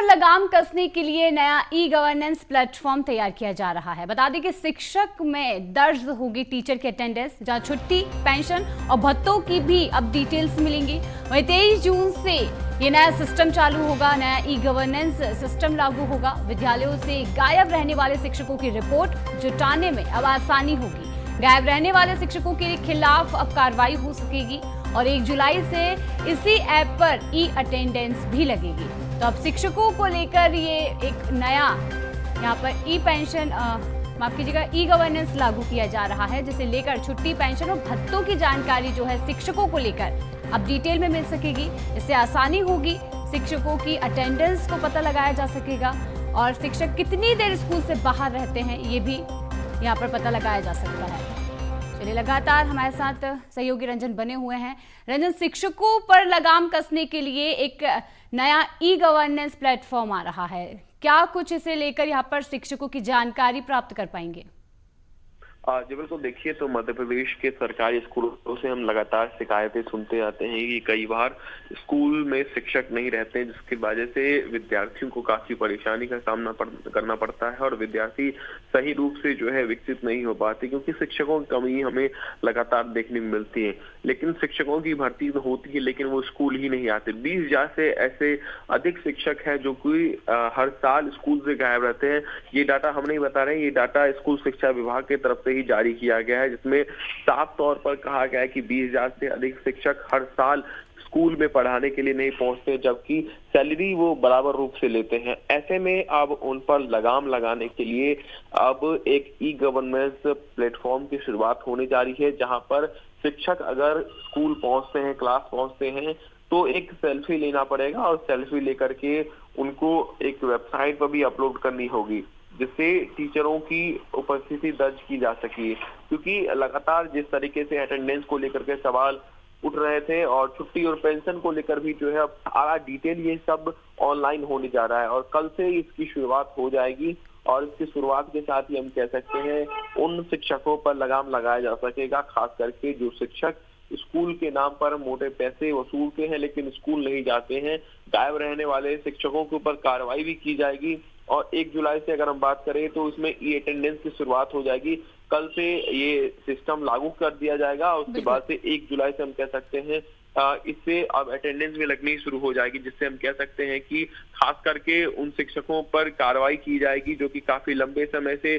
लगाम कसने के लिए नया ई गवर्नेंस प्लेटफॉर्म तैयार किया जा रहा है। बता दें कि शिक्षक में दर्ज होगी टीचर की अटेंडेंस, जहां छुट्टी, पेंशन और भत्तों की भी अब डिटेल्स मिलेंगी। वहीं 23 जून से ये नया सिस्टम चालू होगा, नया ई गवर्नेंस सिस्टम लागू होगा। विद्यालयों से गायब रहने वाले शिक्षकों की रिपोर्ट जुटाने में अब आसानी होगी। गायब रहने वाले शिक्षकों के खिलाफ अब कार्रवाई हो सकेगी और 1 जुलाई से इसी ऐप पर ई अटेंडेंस भी लगेगी। तो अब शिक्षकों को लेकर ये एक नया यहाँ पर ई पेंशन माफ कीजिएगा ई गवर्नेंस लागू किया जा रहा है, जिसे लेकर छुट्टी, पेंशन और भत्तों की जानकारी जो है शिक्षकों को लेकर अब डिटेल में मिल सकेगी। इससे आसानी होगी, शिक्षकों की अटेंडेंस को पता लगाया जा सकेगा और शिक्षक कितनी देर स्कूल से बाहर रहते हैं ये भी यहाँ पर पता लगाया जा सकता है। चलिए, लगातार हमारे साथ सहयोगी रंजन बने हुए हैं। रंजन, शिक्षकों पर लगाम कसने के लिए एक नया ई गवर्नेंस प्लेटफॉर्म आ रहा है, क्या कुछ इसे लेकर यहाँ पर शिक्षकों की जानकारी प्राप्त कर पाएंगे? जी बिल्कुल, देखिए तो मध्य प्रदेश के सरकारी स्कूलों से हम लगातार शिकायतें सुनते आते हैं कि कई बार स्कूल में शिक्षक नहीं रहते हैं, जिसकी वजह से विद्यार्थियों को काफी परेशानी का सामना करना पड़ता है और विद्यार्थी सही रूप से जो है विकसित नहीं हो पाते, क्योंकि शिक्षकों की कमी हमें लगातार देखने में मिलती है। लेकिन शिक्षकों की भर्ती तो होती है, लेकिन वो स्कूल ही नहीं आते। 20,000 से ऐसे अधिक शिक्षक हैं जो कि हर साल स्कूल से गायब रहते हैं। ये डाटा हम नहीं बता रहे हैं, ये डाटा स्कूल शिक्षा विभाग की तरफ से ही जारी किया गया है, जिसमें साफ तौर पर कहा गया है कि 20,000 से अधिक शिक्षक हर साल स्कूल में पढ़ाने के लिए नहीं पहुंचते, जबकि सैलरी वो बराबर रूप से लेते हैं। ऐसे में अब उन पर लगाम लगाने के लिए अब एक ई गवर्नेंस प्लेटफॉर्म की शुरुआत होने जा रही है, जहां पर शिक्षक अगर स्कूल पहुंचते हैं, क्लास पहुंचते हैं, तो एक सेल्फी लेना पड़ेगा और सेल्फी लेकर के उनको एक वेबसाइट पर भी अपलोड करनी होगी, जिससे टीचरों की उपस्थिति दर्ज की जा सके। क्योंकि लगातार जिस तरीके से अटेंडेंस को लेकर के सवाल उठ रहे थे और छुट्टी और पेंशन को लेकर भी जो है सारा डिटेल ये सब ऑनलाइन होने जा रहा है और कल से इसकी शुरुआत हो जाएगी। और इसकी शुरुआत के साथ ही हम कह सकते हैं उन शिक्षकों पर लगाम लगाया जा सकेगा, खास करके जो शिक्षक स्कूल के नाम पर मोटे पैसे वसूलते हैं लेकिन स्कूल नहीं जाते हैं। गायब रहने वाले शिक्षकों के ऊपर कार्रवाई भी की जाएगी और 1 जुलाई से अगर हम बात करें तो इसमें ई अटेंडेंस की शुरुआत हो जाएगी। कल से ये सिस्टम लागू कर दिया जाएगा और उसके बाद से 1 जुलाई से हम कह सकते हैं इससे अब अटेंडेंस भी लगनी शुरू हो जाएगी, जिससे हम कह सकते हैं कि खास करके उन शिक्षकों पर कार्रवाई की जाएगी जो कि काफी लंबे समय से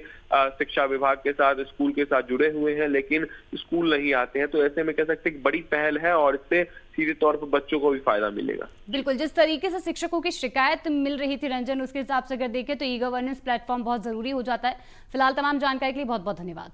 शिक्षा विभाग के साथ, स्कूल के साथ जुड़े हुए हैं लेकिन स्कूल नहीं आते हैं। तो ऐसे में कह सकते हैं कि बड़ी पहल है और इससे सीधे तौर पर बच्चों को भी फायदा मिलेगा। बिल्कुल, जिस तरीके से शिक्षकों की शिकायत मिल रही थी रंजन, उसके हिसाब से अगर देखें तो ई गवर्नेंस प्लेटफॉर्म बहुत जरूरी हो जाता है। फिलहाल तमाम जानकारी के लिए बहुत बहुत धन्यवाद।